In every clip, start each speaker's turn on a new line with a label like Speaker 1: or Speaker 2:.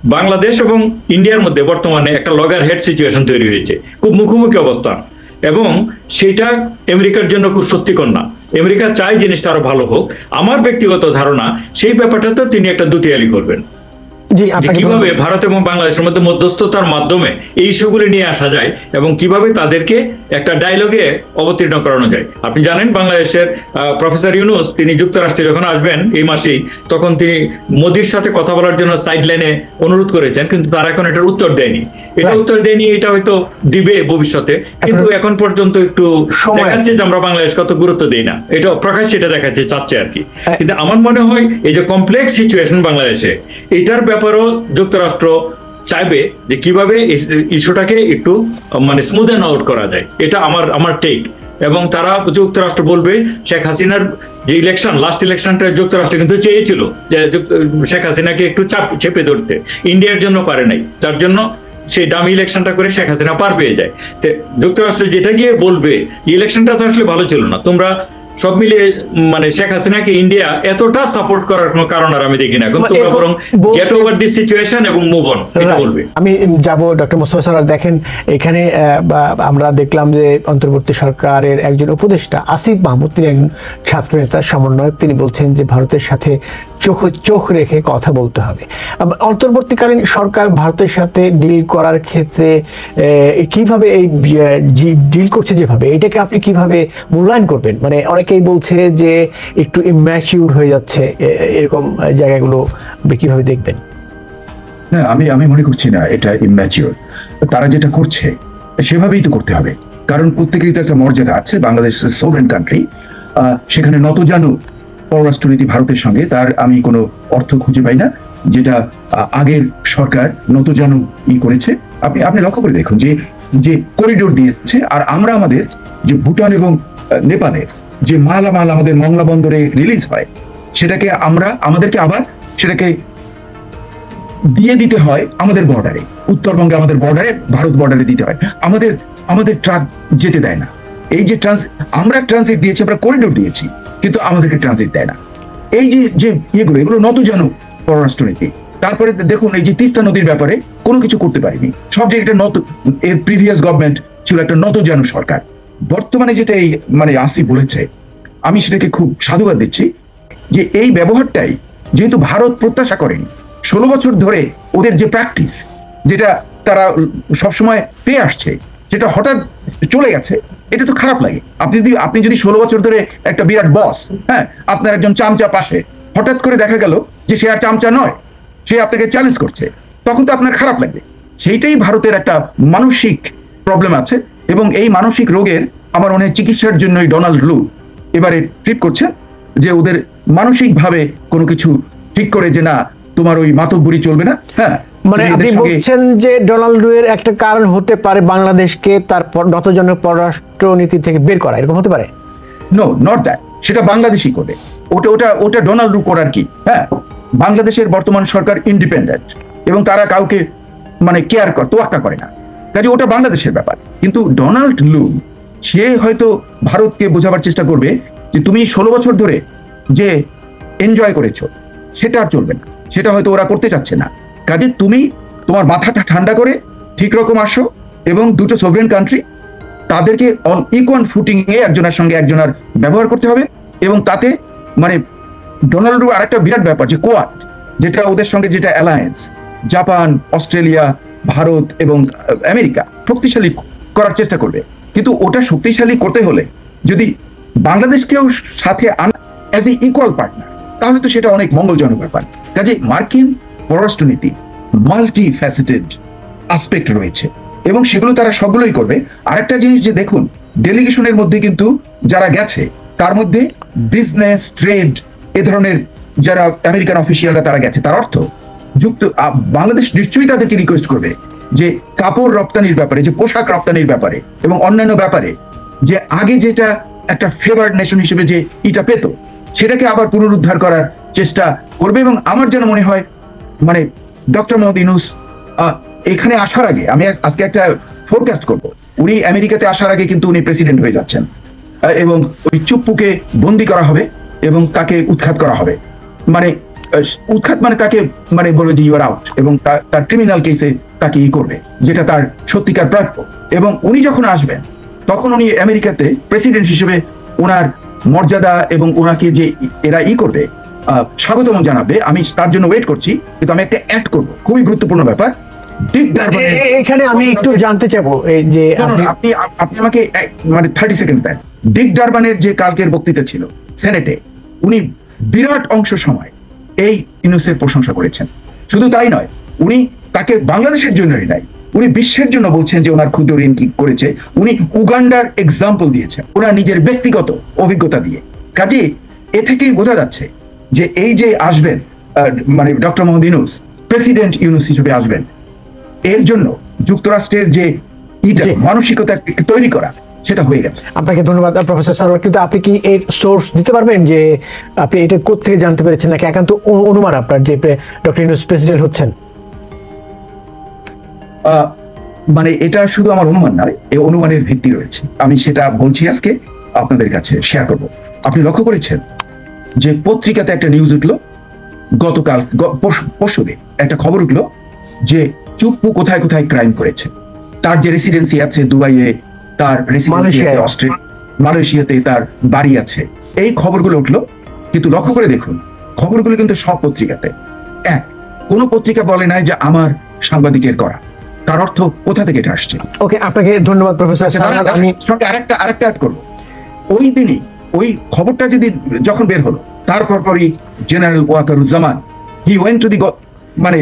Speaker 1: বাংলাদেশ এবং ইন্ডিয়ার মধ্যে বর্তমানে একটা লগার হেড সিচুয়েশন তৈরি হয়েছে, খুব মুখোমুখি অবস্থান, এবং সেটা আমেরিকার জন্য খুব স্বস্তিকর না। আমেরিকা চায় জিনিসটা আরো ভালো হোক। আমার ব্যক্তিগত ধারণা সেই ব্যাপারটাতে তিনি একটা দুতিয়ালি করবেন, কিভাবে ভারত এবং বাংলাদেশের মধ্যে মধ্যস্থতার মাধ্যমে এই ইস্যুগুলি নিয়ে আসা যায় এবং কিভাবে তাদেরকে একটা ডায়লগে অবতীর্ণ করানো যায়। আপনি জানেন বাংলাদেশের প্রফেসর ইউনূস তিনি যুক্তরাষ্ট্রে যখন আসবেন এই মাসেই, তখন তিনি মোদির সাথে কথা বলার জন্য সাইডলাইনে অনুরোধ করেছেন, কিন্তু তারা এখন এটার উত্তর দেয়নি। এটা হয়তো দিবে ভবিষ্যতে, কিন্তু এখন পর্যন্ত একটু দেখাচ্ছে যে আমরা বাংলাদেশ কত গুরুত্ব দিই না, এটা প্রকাশ্যে এটা দেখাচ্ছে চাচ্ছে আর কি। কিন্তু আমার মনে হয় এই যে কমপ্লেক্স সিচুয়েশন বাংলাদেশে, এটার ব্যাপারেও যুক্তরাষ্ট্র চাইবে যে কিভাবে ইস্যুটাকে একটু মানে স্মুথেন আউট করা যায়, এটা আমার টেক। এবং তারা যুক্তরাষ্ট্র বলবে শেখ হাসিনার যে ইলেকশন, লাস্ট ইলেকশনটা যুক্তরাষ্ট্র কিন্তু চেয়েছিল যে শেখ হাসিনাকে একটু চেপে ধরতে, ইন্ডিয়ার জন্য পারে নাই, তার জন্য সেই দামি ইলেকশনটা করে শেখ হাসিনা পার পেয়ে যায়। যুক্তরাষ্ট্র যেটা গিয়ে বলবে ইলেকশনটা তো আসলে ভালো ছিল না, তোমরা সব মিলিয়ে মানে শেখ হাসিনাকে ইন্ডিয়া এতটা সাপোর্ট করার কোনো কারণ আর আমি দেখি না, কিন্তু তোমরা বরং গেট ওভার দিস সিচুয়েশন এবং মুভ অন, এটা বলবে।
Speaker 2: আমি যাব ডক্টর মোস্তফা সরোয়ার। দেখেন এখানে আমরা দেখলাম যে অন্তর্বর্তী সরকারের একজন উপদেষ্টা আসিফ মাহমুদ, তিনি একজন ছাত্রনেতা সমন্বয়ক, তিনি বলছেন যে ভারতের সাথে চোখ রেখে কথা বলতে হবে। অন্তর্বর্তীকালীন সরকার ভারতের সাথে ডিল করার ক্ষেত্রে কিভাবে এই ডিল করছে যেভাবে, এটাকে আপনি কিভাবে মূল্যায়ন করবেন? মানে অনেকেই বলছে যে একটু ইম্যাচিউর হয়ে যাচ্ছে, এরকম জায়গাগুলো কিভাবে দেখবেন?
Speaker 3: না, আমি মনে করছি না এটা ইম্যাচিউর। তারা যেটা করছে সেভাবেই তো করতে হবে, কারণ প্রত্যেকেরই তো একটা মর্যাদা আছে। বাংলাদেশ সোভরেন কান্ট্রি, সেখানে নতজানু পররাষ্ট্রনীতি ভারতের সঙ্গে, তার আমি কোনো অর্থ খুঁজে পাই না যেটা আগের সরকার নতজানু করেছে। আপনি লক্ষ্য করে দেখুন যে করিডোর দিয়েছে, আর আমরা আমাদের যে ভুটান এবং নেপালের যে মালামাল আমাদের মংলা বন্দরে রিলিজ হয়, সেটাকে আমাদেরকে আবার সেটাকে দিয়ে দিতে হয় আমাদের বর্ডারে, উত্তরবঙ্গে আমাদের বর্ডারে, ভারত বর্ডারে দিতে হয়। আমাদের ট্রাক যেতে দেয় না। এই যে আমরা ট্রানজিট দিয়েছি, আমরা করিডোর দিয়েছি, কিন্তু আমাদেরকে ট্রানজিট দেয় না। এই যে এগুলো নতজানু পররাষ্ট্রনীতি। তারপরে দেখুন এই যে তিস্তা নদীর ব্যাপারে কোনো কিছু করতে পারিনি, সব জায়গায় এর প্রিভিয়াস গভর্নমেন্ট ছিল একটা নতজানু সরকার। বর্তমানে যেটা এই মানে আসিফ বলেছে, আমি সেটাকে খুব সাধুবাদ দিচ্ছি যে এই ব্যবহারটাই যেহেতু ভারত প্রত্যাশা করেনি, 16 বছর ধরে ওদের যে প্র্যাকটিস, যেটা তারা সবসময় পেয়ে আসছে, যেটা হঠাৎ চলে গেছে, এটা তো খারাপ লাগে। আপনি যদি 16 বছর ধরে একটা বিরাট বস, হ্যাঁ, আপনার একজন চামচা পাশে, হঠাৎ করে দেখা গেল যে সে আর চামচা নয়, সে আপনাকে চ্যালেঞ্জ করছে, তখন তো আপনার খারাপ লাগবে। সেইটাই ভারতের একটা মানসিক প্রবলেম আছে, এবং এই মানসিক রোগের আমার মনে হয় চিকিৎসার জন্যই ডোনাল্ড লু এবারে ট্রিট করছেন, যে ওদের মানসিকভাবে কোনো কিছু ঠিক করে যে না, তোমার ওই মাতব্বরি চলবে না। হ্যাঁ,
Speaker 2: মানে আপনি বলছেন যে ডোনাল্ড লু এর একটা কারণ হতে পারে বাংলাদেশকে তারপর নতজানু পররাষ্ট্রনীতি থেকে বের করা, এরকম হতে পারে?
Speaker 3: No, not that. সেটা বাংলাদেশই করবে। ওটা ডোনাল্ড লু করার কি? হ্যাঁ, বাংলাদেশের বর্তমান সরকার ইন্ডিপেন্ডেন্ট এবং তারা কাউকে মানে তোয়াক্কা করে না, কাজে ওটা বাংলাদেশের ব্যাপার। কিন্তু ডোনাল্ড লু সে হয়তো ভারতকে বোঝাবার চেষ্টা করবে যে তুমি 16 বছর ধরে যে এনজয় করেছো সেটা আর চলবে না, সেটা হয়তো ওরা করতে চাচ্ছে না। কাজে তুমি তোমার মাথাটা ঠান্ডা করে ঠিক রকম আসো, এবং দুটো সভরেন কান্ট্রি, তাদেরকে অন ইকুয়াল ফুটিং এ একজনের সঙ্গে একজনের ব্যবহার করতে হবে। এবং তাতে মানে ডোনাল্ড লু আরেকটা বিরাট ব্যাপার যে কোয়াড, যেটা ওদের সঙ্গে যেটা অ্যালায়েন্স, জাপান, অস্ট্রেলিয়া, ভারত এবং আমেরিকা শক্তিশালী করার চেষ্টা করবে। কিন্তু ওটা শক্তিশালী করতে হলে যদি বাংলাদেশকেও সাথে আনা অ্যাজ এ ইকুয়াল পার্টনার, তাহলে তো সেটা অনেক মঙ্গলজনক ব্যাপার। কাজে মার্কিন পররাষ্ট্রনীতি মাল্টি ফ্যাসেটেড আসপেক্ট রয়েছে, এবং সেগুলো তারা সবগুলোই করবে। আরেকটা জিনিস যে দেখুন, ডেলিগেশনের মধ্যে কিন্তু যারা গেছে তার মধ্যে বিজনেস, ট্রেড, এ ধরনের যারা আমেরিকান অফিসিয়ালরা তারা গেছে, তার অর্থ বাংলাদেশ নিশ্চয়ই তাদেরকে রিকোয়েস্ট করবে যে কাপড় রপ্তানির ব্যাপারে, যে পোশাক রপ্তানির ব্যাপারে এবং অন্যান্য ব্যাপারে যে আগে যেটা একটা ফেভার্ড নেশন হিসেবে যে এটা পেত, সেটাকে আবার পুনরুদ্ধার করার চেষ্টা করবে। এবং আমার যেন মনে হয় মানে ডক্টর মোহাম্মদ ইউনূস এখানে আসার আগে, আমি আজকে একটা ফোরকাস্ট করব, উনি আমেরিকাতে আসার আগে কিন্তু উনি প্রেসিডেন্ট হয়ে যাচ্ছেন, এবং ওই চুপ্পুকে বন্দি করা হবে এবং তাকে উৎখাত করা হবে। মানে উৎখাত মানে তাকে মানে বলবে যে ইউ আর আউট, এবং তার ক্রিমিনাল কেসে তাকে করবে, যেটা তার সত্যিকার প্রাপ্য। এবং উনি যখন আসবেন তখন উনি আমেরিকাতে প্রেসিডেন্ট হিসেবে ওনার মর্যাদা এবং ওনাকে যে এরা করবে, স্বাগতম জানাবে, আমি তার জন্য ওয়েট করছি। কিন্তু আমি একটা অ্যাড করব, খুবই গুরুত্বপূর্ণ ব্যাপার।
Speaker 2: এখানে আমি একটু জানতে চাইবো, এই যে
Speaker 3: আপনি আমাকে মানে 30 সেকেন্ড দেন। ডিক ডারবানের যে কালকের বক্তৃতা ছিল সেনেটে, উনি বিরাট অংশ সময় এই ইউনূসের প্রশংসা করেছেন। শুধু তাই নয়, উনি তাকে বাংলাদেশের জন্যই নাই, উনি বিশ্বের জন্য বলছেন যে ওনার ক্ষুদ্র ঋণ কি করেছে। উনি উগান্ডার এক্সাম্পল দিয়েছেন ওনার নিজের ব্যক্তিগত অভিজ্ঞতা দিয়ে। কাজে এ থেকেই বোঝা যাচ্ছে যে এই যে আসবেন মানে ডক্টর মোহাম্মদ ইউনূস, প্রেসিডেন্ট ইউনূস হিসেবে আসবেন, এর জন্য যুক্তরাষ্ট্রের যে মানসিকতা তৈরি করা, সেটা হয়ে গেছে।
Speaker 2: আপনাকে ধন্যবাদ প্রফেসর সারোয়ার। কিন্তু আপনি কি এর সোর্স দিতে পারবেন যে আপনি এটা কোত্থেকে জানতে পেরেছেন, নাকি একান্ত অনুমান আপনার যে ডক্টর ইউনূস প্রেসিডেন্ট হচ্ছেন?
Speaker 3: মানে এটা শুধু আমার অনুমান নয়, এই অনুমানের ভিত্তি রয়েছে। আমি সেটা বলছি আজকে আপনাদের কাছে শেয়ার করব। আপনি লক্ষ্য করেছেন যে পত্রিকাতে একটা নিউজ উঠলো গতকাল, পরশুদিন একটা খবর উঠলো যে চুপ্পু কোথায় কোথায় ক্রাইম করেছে। তার যে রেসিডেন্সি আছে দুবাইয়ে, তার রেসিডেন্সি আছে অস্ট্রেলিয়া, মালয়েশিয়াতে তার বাড়ি আছে, এই খবরগুলো উঠলো। কিন্তু লক্ষ্য করে দেখুন, খবরগুলো কিন্তু সব পত্রিকাতে এক, কোন পত্রিকা বলে নাই যে আমার সাংবাদিকের করা। তার অর্থ কোথা থেকে এটা আসছে?
Speaker 2: ওকে, আপনাকে ধন্যবাদ প্রফেসর।
Speaker 3: আমি আরেকটা অ্যাড করবো। ওই দিনই ওই খবরটা যদি যখন বের হলো, তারপর পরই general Wakeruzzaman he went to the মানে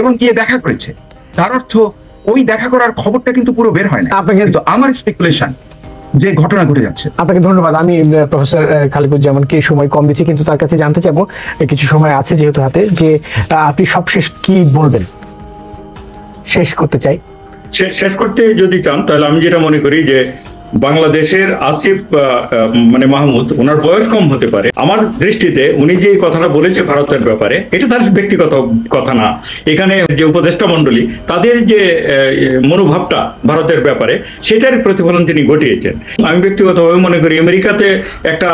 Speaker 3: এবং গিয়ে দেখা করেছে। তার অর্থ ওই দেখা করার খবরটা কিন্তু পুরো বের হয় না, কিন্তু আমার স্পেকুলেশন যে ঘটনা ঘটে যাচ্ছে।
Speaker 2: আপনাকে ধন্যবাদ। আমি প্রফেসর খালিকুজ্জামানকে সময় কম দিচ্ছি, কিন্তু তার কাছে জানতে চাবো, কিছু সময় আছে যেহেতু হাতে, যে আপনি সবশেষ কি বলবেন, শেষ করতে চাই।
Speaker 1: শেষ করতে যদি চান তাহলে আমি যেটা মনে করি যে বাংলাদেশের আসিফ মানে মাহমুদ, ওনার বয়স কম হতে পারে, আমার দৃষ্টিতে উনি যে কথাটা বলেছে ভারতের ব্যাপারে, এটা তার ব্যক্তিগত কথা না। এখানে যে উপদেষ্টা মন্ডলী, তাদের যে মনোভাবটা ভারতের ব্যাপারে, সেটার প্রতিফলন তিনি ঘটিয়েছেন। আমি ব্যক্তিগতভাবে মনে করি আমেরিকাতে একটা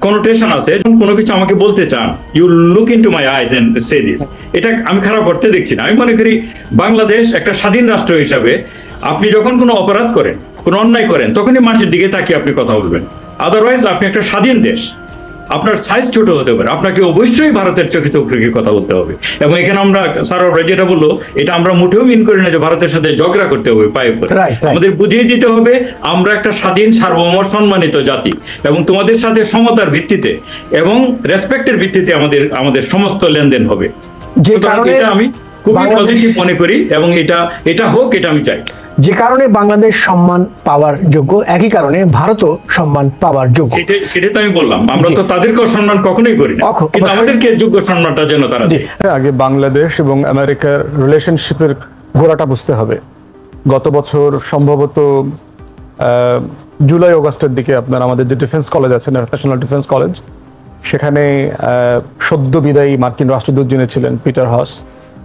Speaker 1: কনোটেশন আছে, কোনো কিছু আমাকে বলতে চান, you look into my eyes and say this, এটা আমি খারাপ করতে দেখছি না। আমি মনে করি বাংলাদেশ একটা স্বাধীন রাষ্ট্র হিসাবে আপনি যখন কোনো অপরাধ করেন, কোনো অন্যায় করেন, তখনই মানুষের দিকে তাকিয়ে আপনি কথা বলবেন। আদারওয়াইজ আপনি একটা স্বাধীন দেশ, আপনার সাইজ ছোট হতে পারে, আপনাকে অবশ্যই ভারতের চোখে চোখ রেখে কথা বলতে হবে। এবং এখানে আমরা সারোয়ার যেটা বললো, এটা আমরা মোটেও মিন করি না যে ভারতের সাথে ঝগড়া করতে হবে পায়ে পড়ে। আমাদের বুঝিয়ে দিতে হবে আমরা একটা স্বাধীন, সার্বভৌম, সম্মানিত জাতি, এবং তোমাদের সাথে সমতার ভিত্তিতে এবং রেসপেক্টের ভিত্তিতে আমাদের সমস্ত লেনদেন হবে। এটা আমি খুবই পজিটিভ মনে করি, এবং এটা হোক, এটা আমি চাই।
Speaker 2: যে কারণে বাংলাদেশ সম্মান পাওয়ার যোগ্য, একই কারণে ভারতও সম্মান পাওয়ার যোগ্য।
Speaker 1: সেটা তো আমি বললাম, আমরা তো তাদেরকেও সম্মান কখনোই করি না, কিন্তু আমাদেরকে যোগ্য সম্মানটা যেন তারা দেয়।
Speaker 4: আগে বাংলাদেশ এবং আমেরিকার রিলেশনশিপের গোড়াটা বুঝতে হবে। গত বছর সম্ভবত জুলাই অগাস্টের দিকে আপনার আমাদের যে ডিফেন্স কলেজ আছে, ন্যাশনাল ডিফেন্স কলেজ, সেখানে সদ্য বিদায়ী মার্কিন রাষ্ট্রদূত যিনি ছিলেন পিটার হস,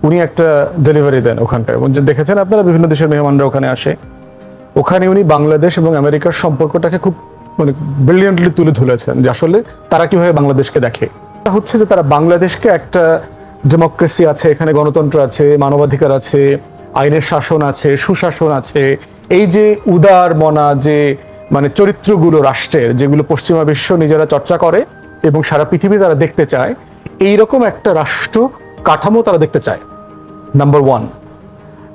Speaker 4: উনি একটা ডেলিভারি দেন ওখানটায়। দেখেছেন আপনারা, বিভিন্ন দেশের মেহমানরা ওখানে আসে। ওখানে উনি বাংলাদেশ এবং আমেরিকার সম্পর্কটাকে খুব মানে ব্রিলিয়ান্টলি তুলে ধরেছেন, যে আসলে তারা কিভাবে বাংলাদেশকে দেখে। হচ্ছে যে তারা বাংলাদেশকে একটা ডেমোক্রেসি আছে, এখানে গণতন্ত্র আছে, মানবাধিকার আছে, আইনের শাসন আছে, সুশাসন আছে, এই যে উদার মনা যে মানে চরিত্রগুলো রাষ্ট্রের, যেগুলো পশ্চিমা বিশ্ব নিজেরা চর্চা করে এবং সারা পৃথিবী তারা দেখতে চায়, এইরকম একটা রাষ্ট্র কাঠামো তারা দেখতে চায়, নাম্বার ওয়ান।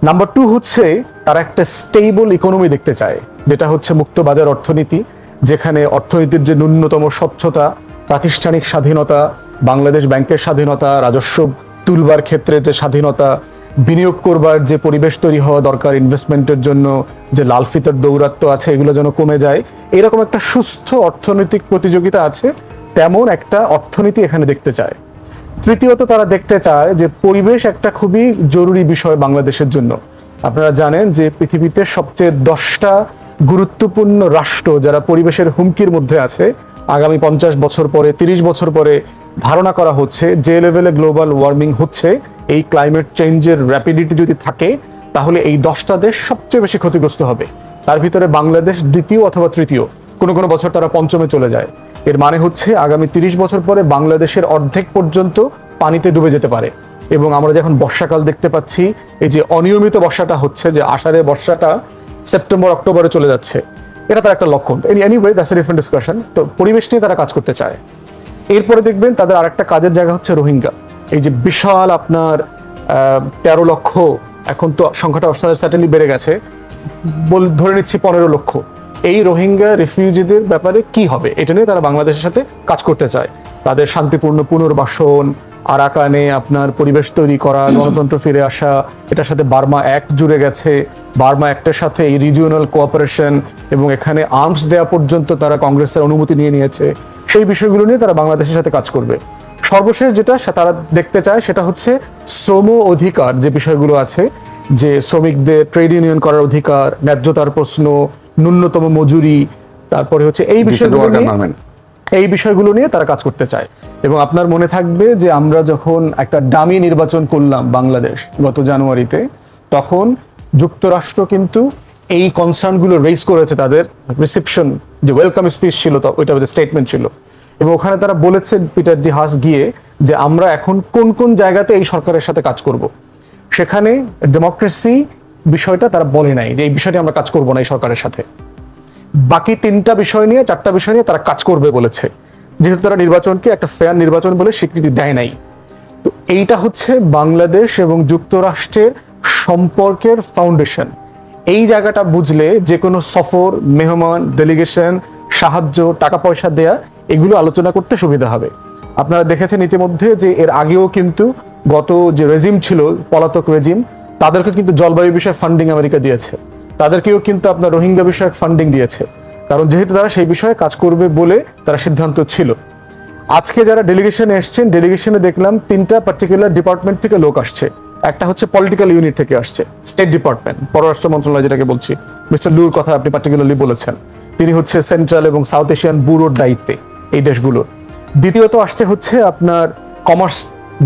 Speaker 4: নাম্বার টু হচ্ছে তারা একটা স্টেবল ইকোনমি দেখতে চায়, যেটা হচ্ছে মুক্ত বাজার অর্থনীতি, যেখানে অর্থনীতির যে ন্যূনতম স্বচ্ছতা, প্রাতিষ্ঠানিক স্বাধীনতা, বাংলাদেশ ব্যাংকের স্বাধীনতা, রাজস্ব তুলবার ক্ষেত্রে যে স্বাধীনতা, বিনিয়োগ করবার যে পরিবেশ তৈরি হওয়া দরকার, ইনভেস্টমেন্টের জন্য যে লাল ফিতার দৌরাত্ম্য আছে, এগুলো যেন কমে যায়, এরকম একটা সুস্থ অর্থনৈতিক প্রতিযোগিতা আছে, তেমন একটা অর্থনীতি এখানে দেখতে চায়। তৃতীয়ত তারা দেখতে চায় যে পরিবেশ একটা খুবই জরুরি বিষয় বাংলাদেশের জন্য। আপনারা জানেন যে পৃথিবীতে সবচেয়ে 10টা গুরুত্বপূর্ণ রাষ্ট্র যারা পরিবেশের হুমকির মধ্যে আছে, আগামী 50 বছর পরে, 30 বছর পরে ধারণা করা হচ্ছে যে লেভেলে গ্লোবাল ওয়ার্মিং হচ্ছে, এই ক্লাইমেট চেঞ্জের র্যাপিডিটি যদি থাকে, তাহলে এই 10টা দেশ সবচেয়ে বেশি ক্ষতিগ্রস্ত হবে। তার ভিতরে বাংলাদেশ দ্বিতীয় অথবা তৃতীয়। কোনো কোনো বছর তারা পঞ্চমে চলে যায়। এর মানে হচ্ছে আগামী 30 বছর পরে বাংলাদেশের অর্ধেক পর্যন্ত পানিতে ডুবে যেতে পারে। এবং আমরা যখন বর্ষাকাল দেখতে পাচ্ছি, এই যে অনিয়মিত বর্ষাটা হচ্ছে, যে আষাঢ়ে বর্ষাটা সেপ্টেম্বর অক্টোবরে চলে যাচ্ছে, এটা তার একটা লক্ষণ। Anyway that's a different discussion. তো পরিবেশ নিয়ে তারা কাজ করতে চায়। এরপরে দেখবেন তাদের আরেকটা কাজের জায়গা হচ্ছে রোহিঙ্গা। এই যে বিশাল আপনার 13 লক্ষ, এখন তো সংখ্যাটা সার্টেনলি বেড়ে গেছে, ধরে নিচ্ছি 15 লক্ষ, এই রোহিঙ্গা রিফিউজিদের ব্যাপারে কি হবে এটা নিয়ে তারা বাংলাদেশের সাথে কাজ করতে চায়। তাদের শান্তিপূর্ণ পুনর্বাসন, আরাকানে আপনার পরিবেশ তৈরি করা, গণতন্ত্র ফিরে আসা, এটার সাথে বার্মা অ্যাক্ট জুড়ে গেছে। বার্মা অ্যাক্টের সাথে এই রিজিওনাল কোঅপারেশন এবং এখানে আর্মস দেওয়া পর্যন্ত তারা কংগ্রেসের অনুমতি নিয়ে নিয়েছে। সেই বিষয়গুলো নিয়ে তারা বাংলাদেশের সাথে কাজ করবে। সর্বশেষ যেটা তারা দেখতে চায় সেটা হচ্ছে শ্রম অধিকার, যে বিষয়গুলো আছে, যে শ্রমিকদের ট্রেড ইউনিয়ন করার অধিকার, ন্যায্যতার প্রশ্ন, ন্যূনতম মজুরি, তারপরে হচ্ছে এই বিষয়গুলো নিয়ে তারা কাজ করতে চায়। এবং আপনার মনে থাকবে যে আমরা যখন একটা ডামি নির্বাচন করলাম বাংলাদেশ গত জানুয়ারিতে, তখন যুক্তরাষ্ট্র কিন্তু এই কনসার্নগুলো রেজ করেছে। তাদের রিসেপশন যে ওয়েলকাম স্পিচ ছিল, তো ওইটা স্টেটমেন্ট ছিল, এবং ওখানে তারা বলেছে পিটার ডি হাস গিয়ে যে আমরা এখন কোন কোন জায়গাতে এই সরকারের সাথে কাজ করব। সেখানে ডেমোক্রেসি বিষয়টা তারা বলে নাই যে এই বিষয়টি আমরা কাজ করব না এই সরকারের সাথে। বাকি 3টা বিষয় নিয়ে 4টা বিষয় নিয়ে তারা কাজ করবে বলেছে, যেহেতু তারা নির্বাচনকে একটা ফেয়ার নির্বাচন বলে স্বীকৃতি দেয় নাই। তো এইটা হচ্ছে বাংলাদেশ এবং যুক্তরাষ্ট্রের সম্পর্কের ফাউন্ডেশন। এই জায়গাটা বুঝলে যে কোনো সফর, মেহমান, ডেলিগেশন, সাহায্য, টাকা পয়সা দেয়া, এগুলো আলোচনা করতে সুবিধা হবে। আপনারা দেখেছেন ইতিমধ্যে যে এর আগেও কিন্তু গত যে রেজিম ছিল, পলাতক রেজিম, তাদেরকে কিন্তু জলবায়ু বিষয়ে ফান্ডিং আমেরিকা দিয়েছে, তাদেরকেও কিন্তু আপনার রোহিঙ্গা বিষয়ক ফান্ডিং দিয়েছে, কারণ যেহেতু তারা সেই বিষয়ে কাজ করবে বলে তারা সিদ্ধান্ত ছিল। আজকে যারা ডেলিগেশনে এসছেন, ডেলিগেশনে দেখলাম 3টা পার্টিকুলার ডিপার্টমেন্ট থেকে লোক আসছে। একটা হচ্ছে পলিটিক্যাল ইউনিট থেকে আসছে, স্টেট ডিপার্টমেন্ট, পররাষ্ট্র মন্ত্রণালয় যেটাকে বলছি, মিস্টার লুর কথা আপনি পার্টিকুলারলি বলেছেন, তিনি হচ্ছে সেন্ট্রাল এবং সাউথ এশিয়ান ব্যুরোর দায়িত্বে এই দেশগুলোর। দ্বিতীয়ত আসছে হচ্ছে আপনার কমার্স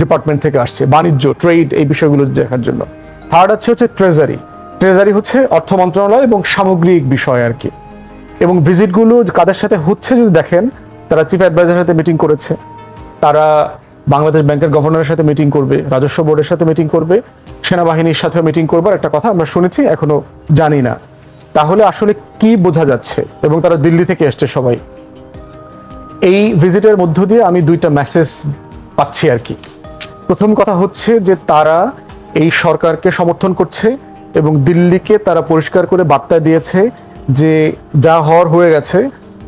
Speaker 4: ডিপার্টমেন্ট থেকে আসছে, বাণিজ্য, ট্রেড, এই বিষয়গুলো দেখার জন্য। থার্ড হচ্ছে ট্রেজারি হচ্ছে অর্থ মন্ত্রণালয় এবং সামগ্রিক বিষয় আর কি। এবং ভিজিটগুলো কাদের সাথে হচ্ছে যদি দেখেন, তারা চিফ অ্যাডভাইজারের সাথে মিটিং করেছে, তারা বাংলাদেশ ব্যাংকের গভর্নরের সাথে মিটিং করবে, রাজস্ব বোর্ডের সাথে মিটিং করবে, সেনাবাহিনীর সাথে মিটিং করবার একটা কথা আমরা শুনেছি, এখনো জানি না। তাহলে আসলে কি বোঝা যাচ্ছে? এবং তারা দিল্লি থেকে এসছে সবাই। এই ভিজিটের মধ্য দিয়ে আমি 2টা মেসেজ পাচ্ছি আর কি। প্রথম কথা হচ্ছে যে তারা এই সরকারকে সমর্থন করছে এবং দিল্লিকে তারা পরিষ্কার করে বার্তা দিয়েছে যে যা হওয়ার হয়ে গেছে,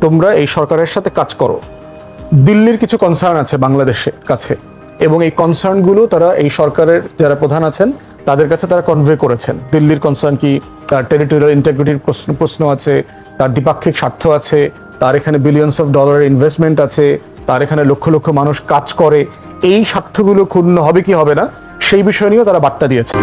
Speaker 4: তোমরা এই সরকারের সাথে কাজ করো। দিল্লির কিছু কনসার্ন আছে বাংলাদেশের কাছে, এবং এই কনসার্নগুলো তারা এই সরকারের যারা প্রধান আছেন তাদের কাছে তারা কনভে করেছেন। দিল্লির কনসার্ন কি, তার টেরিটোরিয়াল ইন্টিগ্রিটির প্রশ্ন আছে, তার দ্বিপাক্ষিক স্বার্থ আছে, তার এখানে বিলিয়নস অফ ডলারের ইনভেস্টমেন্ট আছে, তার এখানে লক্ষ লক্ষ মানুষ কাজ করে, এই স্বার্থগুলো ক্ষুণ্ণ হবে কি হবে না সেই বিষয় নিয়েও তারা বার্তা দিয়েছে।